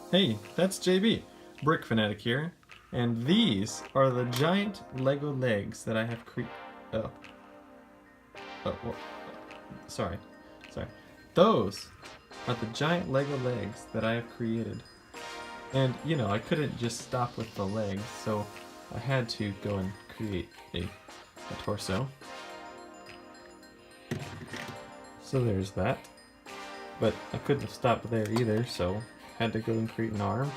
Hey, that's JB, Brick Fanatic here, and these are the giant Lego legs that I have sorry. Those are the giant Lego legs that I have created. And, you know, I couldn't just stop with the legs, so I had to go and create a torso. So there's that. But I couldn't have stopped there either, so had to go and create an arm.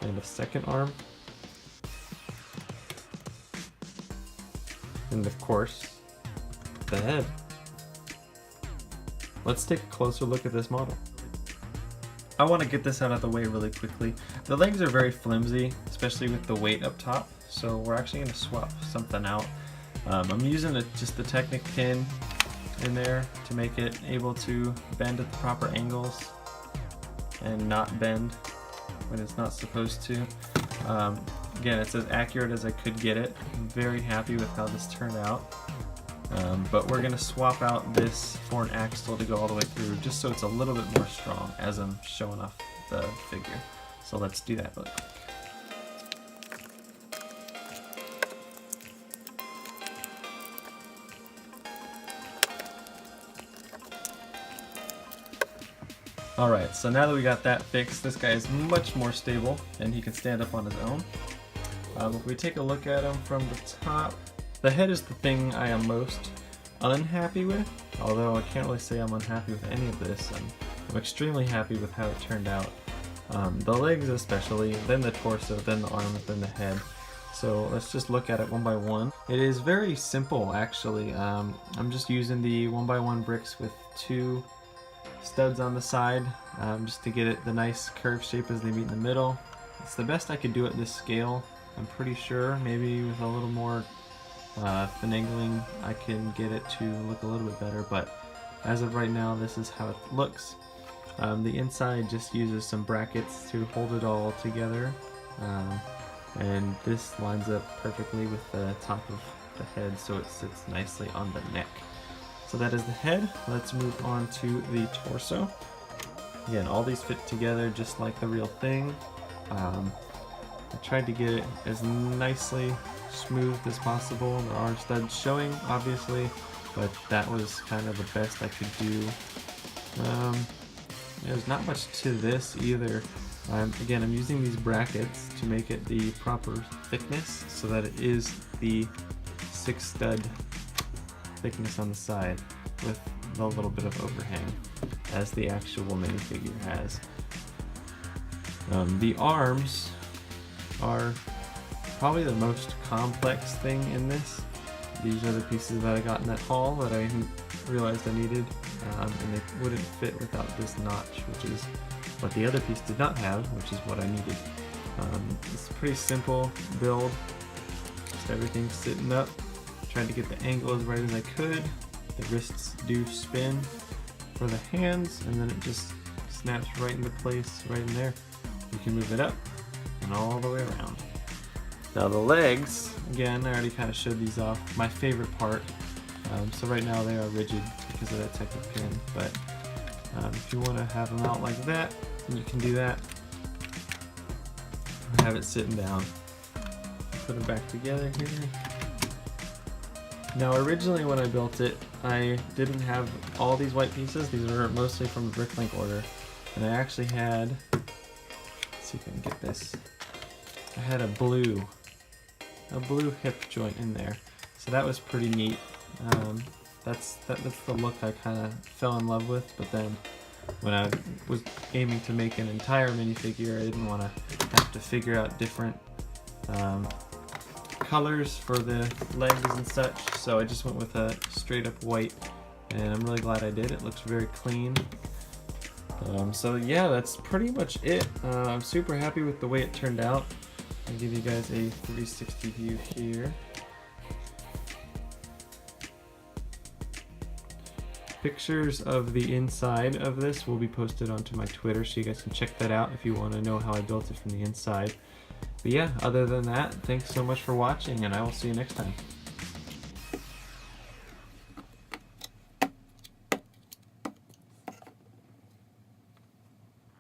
And a second arm. And of course, the head. Let's take a closer look at this model. I want to get this out of the way really quickly. The legs are very flimsy, especially with the weight up top, so we're actually going to swap something out. I'm using just the Technic pin in there to make it able to bend at the proper angles and not bend when it's not supposed to. Again, it's as accurate as I could get it. I'm very happy with how this turned out. But we're going to swap out this for an axle to go all the way through, just so it's a little bit more strong as I'm showing off the figure. So let's do that really quick. Alright, so now that we got that fixed, this guy is much more stable and he can stand up on his own. If we take a look at him from the top, the head is the thing I am most unhappy with, although I can't really say I'm unhappy with any of this. I'm extremely happy with how it turned out. The legs especially, then the torso, then the arm, then the head. So let's just look at it one by one. It is very simple actually. I'm just using the 1x1 bricks with 2 studs on the side just to get it the nice curved shape as they meet in the middle. It's the best I could do at this scale, I'm pretty sure. Maybe with a little more finagling I can get it to look a little bit better, but as of right now this is how it looks. The inside just uses some brackets to hold it all together, and this lines up perfectly with the top of the head so it sits nicely on the neck. So that is the head. Let's move on to the torso. Again, all these fit together just like the real thing. I tried to get it as nicely smooth as possible. There are studs showing, obviously, but that was kind of the best I could do. There's not much to this either. Again, I'm using these brackets to make it the proper thickness so that it is the 6 stud thickness on the side with a little bit of overhang as the actual minifigure has. The arms are probably the most complex thing in this. These are the pieces that I got in that haul that I realized I needed, and they wouldn't fit without this notch, which is what the other piece did not have, which is what I needed. It's a pretty simple build, just everything sitting up. Tried to get the angle as right as I could. The wrists do spin for the hands, and then it just snaps right into place right in there. You can move it up and all the way around. Now the legs, again, I already kind of showed these off. My favorite part. So right now they are rigid because of that Technic pin, but if you want to have them out like that, you can do that. Have it sitting down. Put them back together here. Now originally when I built it, I didn't have all these white pieces. These were mostly from the Bricklink order. And I actually had, let's see if I can get this, I had a blue hip joint in there. So that was pretty neat. That's the look I kind of fell in love with, but then when I was aiming to make an entire minifigure, I didn't want to have to figure out different colors for the legs and such, so I just went with a straight up white, and I'm really glad I did. It looks very clean. So yeah, that's pretty much it. I'm super happy with the way it turned out. I'll give you guys a 360 view here. Pictures of the inside of this will be posted onto my Twitter, so you guys can check that out if you want to know how I built it from the inside. But yeah, other than that, thanks so much for watching, and I will see you next time.